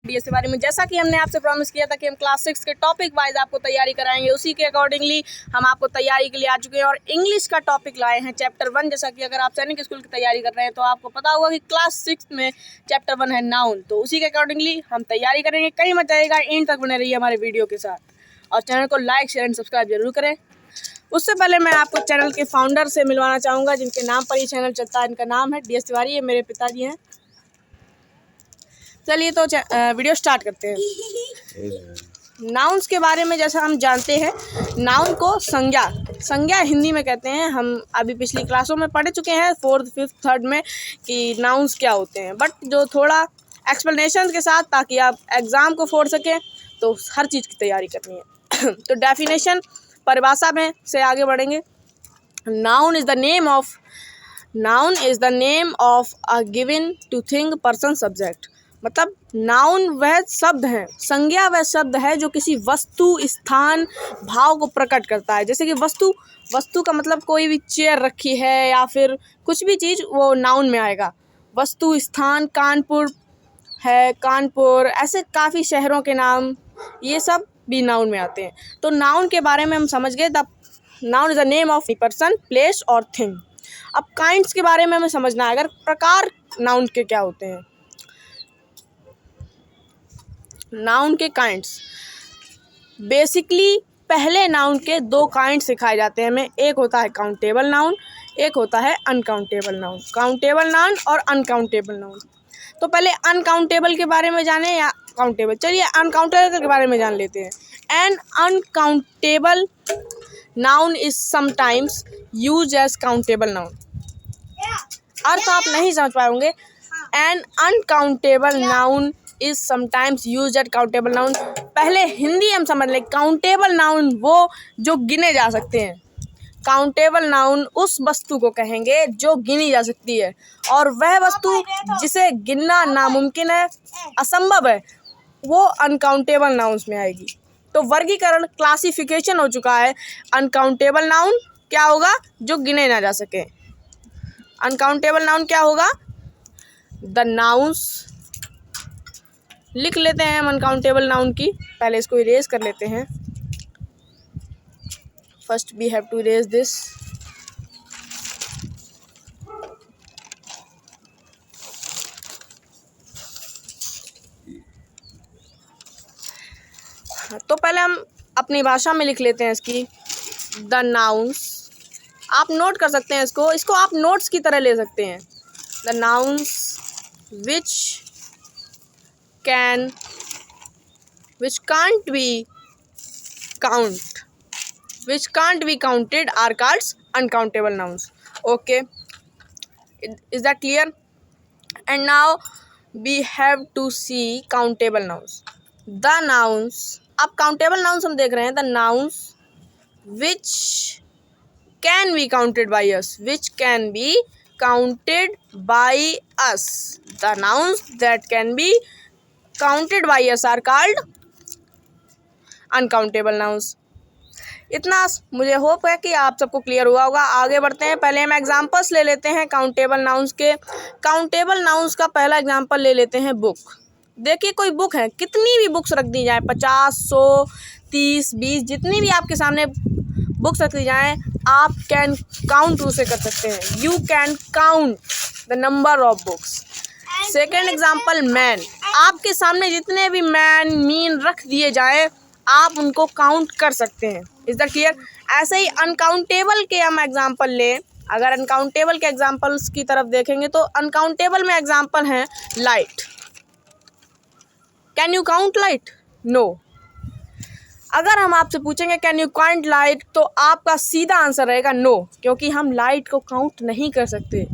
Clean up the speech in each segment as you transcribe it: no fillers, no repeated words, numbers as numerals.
DS के बारे में। जैसा कि हमने आपसे प्रॉमिस किया था कि हम क्लास 6 के टॉपिक वाइज आपको तैयारी कराएंगे, उसी के अकॉर्डिंगली हम आपको तैयारी के लिए आ चुके हैं और इंग्लिश का टॉपिक लाए हैं चैप्टर 1। जैसा कि अगर आप सैनिक स्कूल की तैयारी कर रहे हैं तो आपको पता होगा कि क्लास 6 में चैप्टर 1 है नाउन, तो उसी के अकॉर्डिंगली हम तैयारी करेंगे। कहीं मत जाइएगा, एंड तक बने रहिए हमारे वीडियो के साथ और चैनल को लाइक शेयर एंड सब्सक्राइब जरूर करें। उससे पहले मैं आपको चैनल के फाउंडर से मिलवाना चाहूँगा, जिनके नाम पर ये चैनल चलता है। इनका नाम है डीएस तिवारी, ये मेरे पिताजी हैं। चलिए तो वीडियो स्टार्ट करते हैं। नाउन्स के बारे में जैसा हम जानते हैं, नाउन को संज्ञा हिंदी में कहते हैं। हम अभी पिछली क्लासों में पढ़ चुके हैं 4th, 5th, 3rd में कि नाउन्स क्या होते हैं, बट जो थोड़ा एक्सप्लेनेशन के साथ, ताकि आप एग्ज़ाम को फोड़ सकें, तो हर चीज़ की तैयारी करनी है। तो डेफिनेशन, परिभाषा में से आगे बढ़ेंगे। Noun is the name of a given to thing person subject. मतलब नाउन वह शब्द है, संज्ञा वह शब्द है जो किसी वस्तु, स्थान, भाव को प्रकट करता है। जैसे कि वस्तु का मतलब कोई भी चेयर रखी है या फिर कुछ भी चीज़, वो नाउन में आएगा। वस्तु, स्थान, कानपुर है, कानपुर, ऐसे काफ़ी शहरों के नाम, ये सब भी नाउन में आते हैं। तो नाउन के बारे में हम समझ गए। The noun is the name of person, place और थिंग। अब काइंड्स के बारे में हमें समझना है। अगर प्रकार नाउन के क्या होते हैं, नाउन के काइंड्स, बेसिकली पहले नाउन के 2 काइंड सिखाए जाते हैं हमें। एक होता है काउंटेबल नाउन, एक होता है अनकाउंटेबल नाउन। काउंटेबल नाउन और अनकाउंटेबल नाउन। तो पहले अनकाउंटेबल के बारे में जाने या काउंटेबल। चलिए अनकाउंटेबल के बारे में जान लेते हैं। An uncountable noun is sometimes use as countable noun. अर्थ आप नहीं समझ पाएंगे। An uncountable noun is sometimes use at countable noun. पहले हिंदी हम समझ लें। काउंटेबल नाउन वो जो गिने जा सकते हैं। काउंटेबल नाउन उस वस्तु को कहेंगे जो गिनी जा सकती है, और वह वस्तु जिसे गिनना नामुमकिन है, असंभव है, वो अनकाउंटेबल नाउन्स में आएगी। तो वर्गीकरण, क्लासिफिकेशन हो चुका है। अनकाउंटेबल नाउन क्या होगा? जो गिने ना जा सके। अनकाउंटेबल नाउन क्या होगा? द नाउन्स, लिख लेते हैं हम अनकाउंटेबल नाउन की। पहले इसको इरेज कर लेते हैं। First we have to erase this. तो पहले हम अपनी भाषा में लिख लेते हैं इसकी। द नाउन्स, आप नोट कर सकते हैं इसको आप नोट्स की तरह ले सकते हैं। The nouns which can't be counted are called uncountable nouns. Okay, is that clear? And now we have to see countable nouns. The nouns, अब countable nouns हम देख रहे हैं। The nouns which can be counted by us, the nouns that can be counted by us are called uncountable nouns. इतना मुझे hope है कि आप सबको क्लियर हुआ होगा। आगे बढ़ते हैं। पहले हम एग्जांपल्स ले लेते हैं काउंटेबल नाउन्स के। काउंटेबल नाउन्स का पहला एग्जांपल ले लेते हैं बुक। देखिए कोई बुक है, कितनी भी बुक्स रख दी जाए, 50, 100, 30, 20, जितनी भी आपके सामने बुक्स रख दी जाएँ, आप कैन काउंट उसे कर सकते हैं। You can count the number of books. Second example man. आपके सामने जितने भी मैन, मीन रख दिए जाएँ, आप उनको काउंट कर सकते हैं। Is that clear? ऐसे ही अनकाउंटेबल के हम एग्जाम्पल लें। अगर अनकाउंटेबल के एग्जाम्पल्स की तरफ देखेंगे तो अनकाउंटेबल में एग्जाम्पल हैं light. Can you count light? No. अगर हम आपसे पूछेंगे कैन यू काउंट लाइट, तो आपका सीधा आंसर रहेगा नो, क्योंकि हम लाइट को काउंट नहीं कर सकते।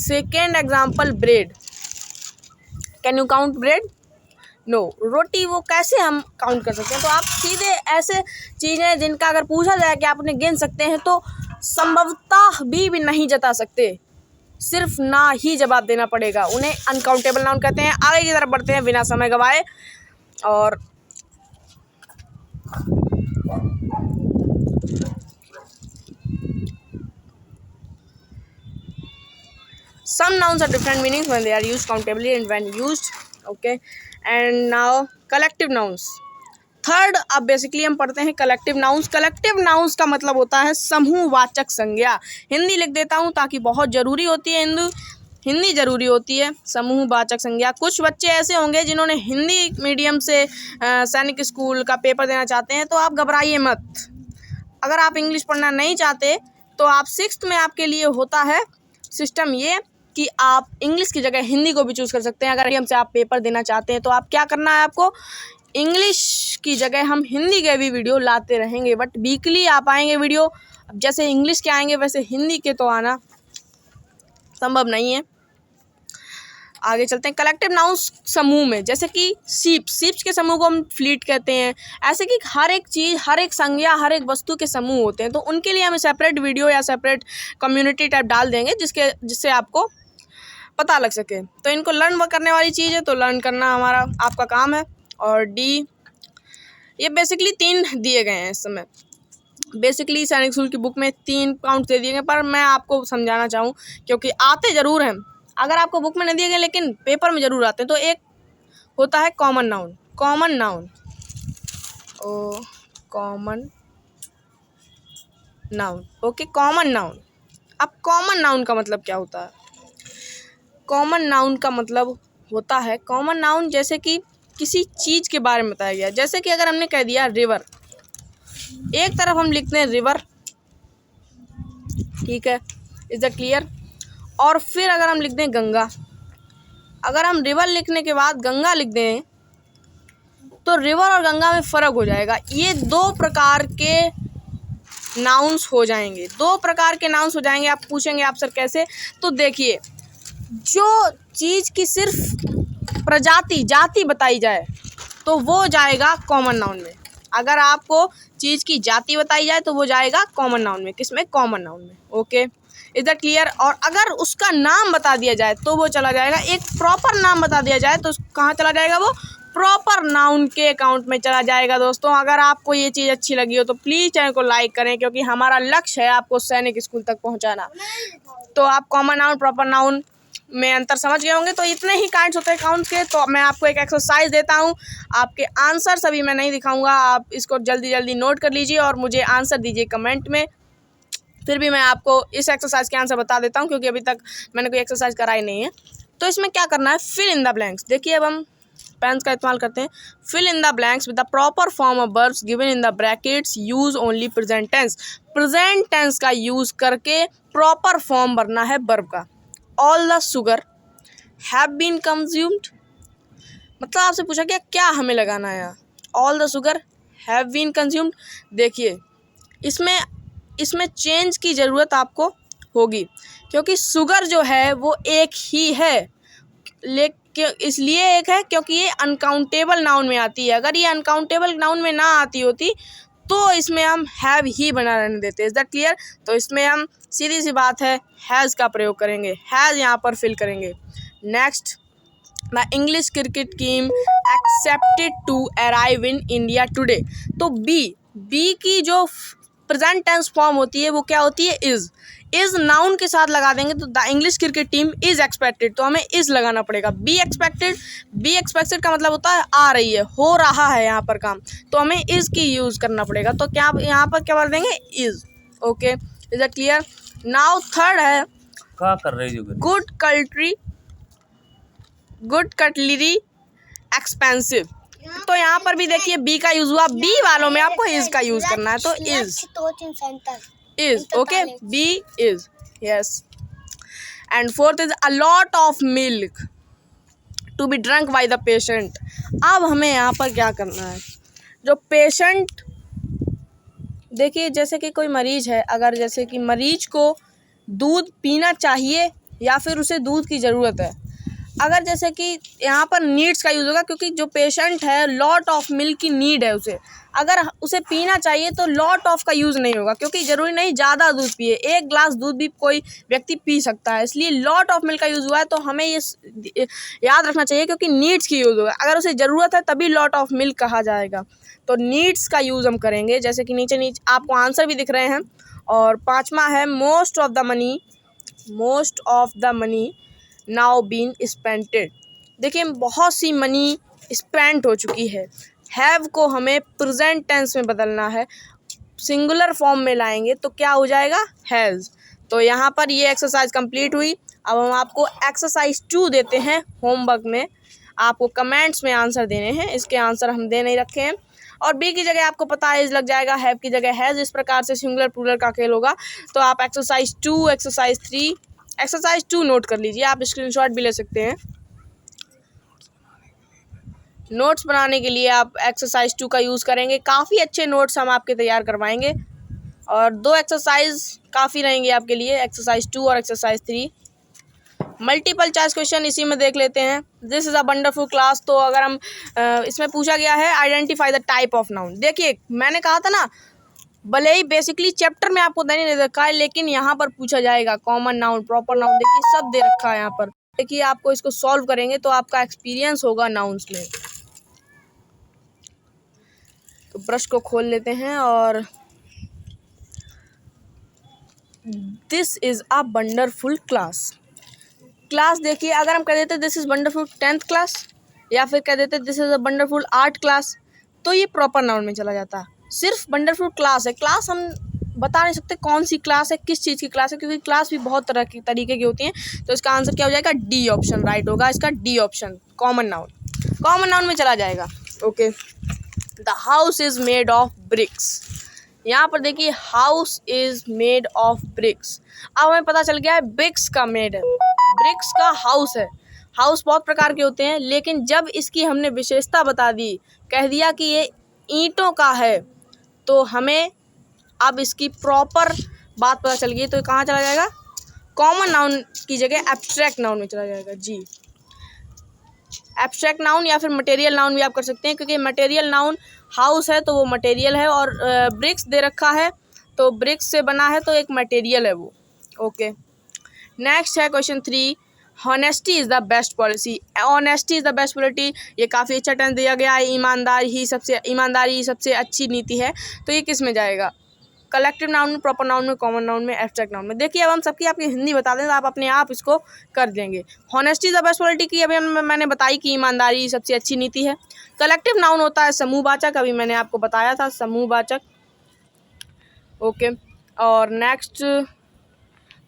Second example bread. Can you count bread? No. रोटी वो कैसे हम काउंट कर सकते हैं? तो आप सीधे ऐसे चीज़ें जिनका अगर पूछा जाए कि आप उन्हें गिन सकते हैं, तो संभवतः भी नहीं जता सकते, सिर्फ ना ही जवाब देना पड़ेगा। उन्हें अनकाउंटेबल नाउन कहते हैं। आगे की तरफ बढ़ते हैं बिना समय गवाए। और some nouns have different meanings when they are used countably and when used, okay, and now collective nouns. Third, अब बेसिकली हम पढ़ते हैं कलेक्टिव नाउन्स। कलेक्टिव नाउन्स का मतलब होता है समूहवाचक संज्ञा। हिंदी लिख देता हूँ ताकि बहुत ज़रूरी होती है, हिंदी ज़रूरी होती है। समूहवाचक संज्ञा, कुछ बच्चे ऐसे होंगे जिन्होंने हिंदी मीडियम से सैनिक स्कूल का पेपर देना चाहते हैं, तो आप घबराइए मत। अगर आप इंग्लिश पढ़ना नहीं चाहते तो आप 6th में आपके लिए होता है सिस्टम ये कि आप इंग्लिश की जगह हिंदी को भी चूज़ कर सकते हैं। अगर मीडियम से आप पेपर देना चाहते हैं तो आप क्या करना है, आपको इंग्लिश की जगह हम हिंदी के भी वीडियो लाते रहेंगे, बट वीकली आप आएंगे वीडियो। अब जैसे इंग्लिश के आएंगे वैसे हिंदी के तो आना संभव नहीं है। आगे चलते हैं। कलेक्टिव नाउन्स समूह में, जैसे कि सीप्स के समूह को हम फ्लीट कहते हैं। ऐसे कि हर एक चीज़, हर एक संज्ञा, हर एक वस्तु के समूह होते हैं, तो उनके लिए हम सेपरेट वीडियो या सेपरेट कम्युनिटी टाइप डाल देंगे जिससे आपको पता लग सके। तो इनको लर्न करने वाली चीज़ है, तो लर्न करना हमारा आपका काम है। और डी, ये बेसिकली 3 दिए गए हैं इस समय। बेसिकली सैनिक स्कूल की बुक में 3 काउंट दे दिए गए, पर मैं आपको समझाना चाहूँ क्योंकि आते ज़रूर हैं। अगर आपको बुक में नहीं दिए गए लेकिन पेपर में ज़रूर आते हैं। तो एक होता है common noun. Common noun okay, common noun. अब कॉमन नाउन का मतलब क्या होता है? कॉमन नाउन का मतलब होता है, कॉमन नाउन जैसे कि किसी चीज़ के बारे में बताया गया। जैसे कि अगर हमने कह दिया रिवर, एक तरफ हम लिखते हैं रिवर, ठीक है, इज दैट क्लियर। और फिर अगर हम लिख दें गंगा, अगर हम रिवर लिखने के बाद गंगा लिख दें तो रिवर और गंगा में फ़र्क हो जाएगा। ये 2 प्रकार के नाउन्स हो जाएंगे, 2 प्रकार के नाउन्स हो जाएंगे। आप पूछेंगे आप सर कैसे? तो देखिए, जो चीज़ की सिर्फ जाति बताई जाए तो वो जाएगा कॉमन नाउन में। अगर आपको चीज़ की जाति बताई जाए तो वो जाएगा कॉमन नाउन में। किस में? कॉमन नाउन में। Okay, is that clear. और अगर उसका नाम बता दिया जाए तो वो चला जाएगा, एक प्रॉपर नाम बता दिया जाए तो कहाँ चला जाएगा? वो प्रॉपर नाउन के अकाउंट में चला जाएगा। दोस्तों, अगर आपको ये चीज़ अच्छी लगी हो तो प्लीज़ चैनल को लाइक करें, क्योंकि हमारा लक्ष्य है आपको सैनिक स्कूल तक पहुँचाना। तो आप कॉमन नाउन, प्रॉपर नाउन में अंतर समझ गए होंगे। तो इतने ही काउंट्स होते हैं काउंट के। तो मैं आपको एक एक्सरसाइज देता हूँ, आपके आंसर सभी मैं नहीं दिखाऊंगा, आप इसको जल्दी नोट कर लीजिए और मुझे आंसर दीजिए कमेंट में। फिर भी मैं आपको इस एक्सरसाइज के आंसर बता देता हूँ क्योंकि अभी तक मैंने कोई एक्सरसाइज कराई नहीं है। तो इसमें क्या करना है? Fill in the blanks. देखिए, अब हम पेन्स का इस्तेमाल करते हैं। Fill in the blanks with the proper form of verbs given in the brackets, use only present tense. Present tense का यूज करके प्रॉपर फॉर्म भरना है वर्ब का। All the sugar have been consumed, मतलब आपसे पूछा गया क्या हमें लगाना है यहाँ? All the sugar have been consumed. देखिए, इसमें चेंज की ज़रूरत आपको होगी क्योंकि शुगर जो है वो एक ही है, लेकिन इसलिए एक है क्योंकि ये अनकाउंटेबल नाउन में आती है। अगर ये अनकाउंटेबल नाउन में ना आती होती तो इसमें हम हैव ही बना रहने देते। Is that clear? तो इसमें हम सीधी सी बात है हैज़ का प्रयोग करेंगे, हैज़ यहाँ पर फिल करेंगे। Next, the English cricket team accepted to arrive in India today. तो बी की जो प्रेजेंट टेंस फॉर्म होती है वो क्या होती है? इज नाउन के साथ लगा देंगे तो the English cricket team is expected, तो हमें इज लगाना पड़ेगा। बी एक्सपेक्टेड का मतलब होता है आ रही है, हो रहा है यहाँ पर काम, तो हमें इज की यूज करना पड़ेगा। तो क्या यहाँ पर क्या भर देंगे? Is. Okay, is that clear? Now third है क्या कर रही हो? Good cutlery expensive. तो यहाँ पर भी देखिए बी का यूज हुआ, बी वालों में आपको इज का यूज करना है, तो is. Okay, B is, yes. And fourth is a lot of milk to be drunk by the patient. अब हमें यहाँ पर क्या करना है? जो पेशेंट, देखिए जैसे कि कोई मरीज है, अगर जैसे कि मरीज को दूध पीना चाहिए या फिर उसे दूध की ज़रूरत है, अगर जैसे कि यहाँ पर नीड्स का यूज़ होगा क्योंकि जो पेशेंट है लॉट ऑफ मिल्क की नीड है उसे, अगर उसे पीना चाहिए तो लॉट ऑफ का यूज़ नहीं होगा क्योंकि ज़रूरी नहीं ज़्यादा दूध पिए, 1 ग्लास दूध भी कोई व्यक्ति पी सकता है, इसलिए लॉट ऑफ मिल्क का यूज़ हुआ है। तो हमें ये याद रखना चाहिए क्योंकि नीड्स की यूज़ होगा, अगर उसे ज़रूरत है तभी लॉट ऑफ मिल्क कहा जाएगा। तो नीड्स का यूज़ हम करेंगे, जैसे कि नीचे आपको आंसर भी दिख रहे हैं। और 5वां है most of the money now been spented. देखिए बहुत सी मनी स्पेंट हो चुकी है। हैव को हमें प्रेजेंट टेंस में बदलना है, सिंगुलर फॉर्म में लाएंगे तो क्या हो जाएगा, हैज़। तो यहाँ पर ये एक्सरसाइज कंप्लीट हुई। अब हम आपको एक्सरसाइज 2 देते हैं होमवर्क में, आपको कमेंट्स में आंसर देने हैं। इसके आंसर हम दे नहीं रखे हैं, और बी की जगह आपको पता है इज लग जाएगा, हैव की जगह हैज़। इस प्रकार से सिंगुलर प्लूरल का खेल होगा। तो आप एक्सरसाइज 2, एक्सरसाइज 3, एक्सरसाइज 2 नोट कर लीजिए, आप स्क्रीनशॉट भी ले सकते हैं। नोट्स बनाने के लिए आप एक्सरसाइज 2 का यूज़ करेंगे। काफ़ी अच्छे नोट्स हम आपके तैयार करवाएंगे, और 2 एक्सरसाइज काफ़ी रहेंगे आपके लिए, एक्सरसाइज 2 और एक्सरसाइज 3। मल्टीपल चॉइस क्वेश्चन इसी में देख लेते हैं। This is a wonderful class. तो अगर हम इसमें पूछा गया है identify the type of noun. देखिए मैंने कहा था ना, भले ही बेसिकली चैप्टर में आपको नहीं दे रखा है, लेकिन यहाँ पर पूछा जाएगा कॉमन नाउन, प्रॉपर नाउन, देखिए सब दे रखा है यहाँ पर। देखिए आपको इसको सॉल्व करेंगे तो आपका एक्सपीरियंस होगा नाउन्स में। तो ब्रश को खोल लेते हैं, और this is a wonderful class. Class देखिए, अगर हम कह देते this is wonderful 10th class, या फिर कह देते this is a wonderful art class, तो ये प्रॉपर नाउन में चला जाता। सिर्फ वंडरफुल क्लास है। क्लास हम बता नहीं सकते कौन सी क्लास है, किस चीज़ की क्लास है, क्योंकि क्लास भी बहुत तरह की तरीके की होती हैं। तो इसका आंसर क्या हो जाएगा, डी ऑप्शन राइट होगा इसका, D option, common noun. Common noun में चला जाएगा। Okay, the house is made of BRICS. यहाँ पर देखिए house is made of BRICS. अब हमें पता चल गया है ब्रिक्स का मेड है, ब्रिक्स का हाउस है। हाउस बहुत प्रकार के होते हैं, लेकिन जब इसकी हमने विशेषता बता दी, कह दिया कि ये ईंटों का है, तो हमें अब इसकी प्रॉपर बात पता चल गई। तो कहाँ चला जाएगा, कॉमन नाउन की जगह एब्स्ट्रैक्ट नाउन में चला जाएगा जी। एब्स्ट्रैक्ट नाउन या फिर मटेरियल नाउन भी आप कर सकते हैं, क्योंकि मटेरियल नाउन हाउस है तो वो मटेरियल है, और ब्रिक्स दे रखा है तो ब्रिक्स से बना है तो एक मटेरियल है वो। ओके, नेक्स्ट है question 3, honesty is the best policy. Honesty is the best polity, ये काफ़ी अच्छा टेंस दिया गया है। ईमानदारी सबसे अच्छी नीति है। तो ये किस में जाएगा, कलेक्टिव नाउन में, प्रॉपर नाउन में, कॉमन नाउन में, एब्स्ट्रैक्ट नाउन में। देखिए अब हम सबकी आपकी हिंदी बता दें तो आप अपने आप इसको कर देंगे। Honesty is the best polity की अभी मैंने बताई कि ईमानदारी सबसे अच्छी नीति है। कलेक्टिव नाउन होता है समूहवाचक, अभी मैंने आपको बताया था समूहवाचक। ओके, और नेक्स्ट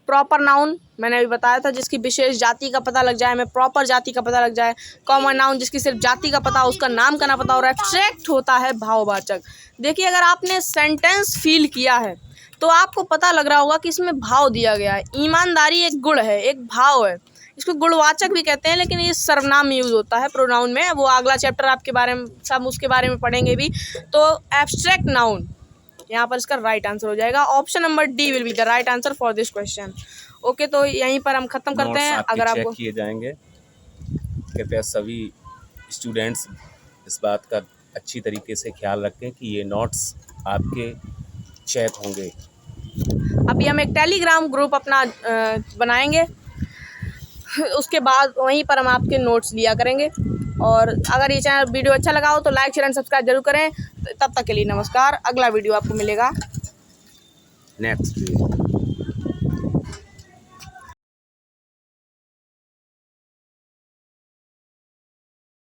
प्रॉपर नाउन मैंने अभी बताया था, जिसकी विशेष जाति का पता लग जाए, हमें प्रॉपर जाति का पता लग जाए। कॉमन नाउन जिसकी सिर्फ जाति का पता, उसका नाम का ना पता। और एब्स्ट्रैक्ट होता है भाववाचक। देखिए अगर आपने सेंटेंस फील किया है तो आपको पता लग रहा होगा कि इसमें भाव दिया गया है। ईमानदारी एक गुण है, एक भाव है, इसको गुणवाचक भी कहते हैं, लेकिन ये सर्वनाम यूज होता है प्रोनाउन में। वो अगला चैप्टर आपके बारे में सब उसके बारे में पढ़ेंगे भी। तो एब्स्ट्रैक्ट नाउन यहाँ पर इसका राइट आंसर हो जाएगा। Option number D will be the right answer for this question. Okay, तो यहीं पर हम खत्म करते हैं। अगर आपको चेक किए जाएंगे, कृपया सभी स्टूडेंट्स इस बात का अच्छी तरीके से ख्याल रखें कि ये नोट्स आपके चेक होंगे। अभी हम एक टेलीग्राम ग्रुप अपना बनाएंगे, उसके बाद वहीं पर हम आपके नोट्स लिया करेंगे। और अगर ये चैनल वीडियो अच्छा लगा हो तो लाइक, शेयर एंड सब्सक्राइब जरूर करें। तब तक के लिए नमस्कार। अगला वीडियो आपको मिलेगा नेक्स्ट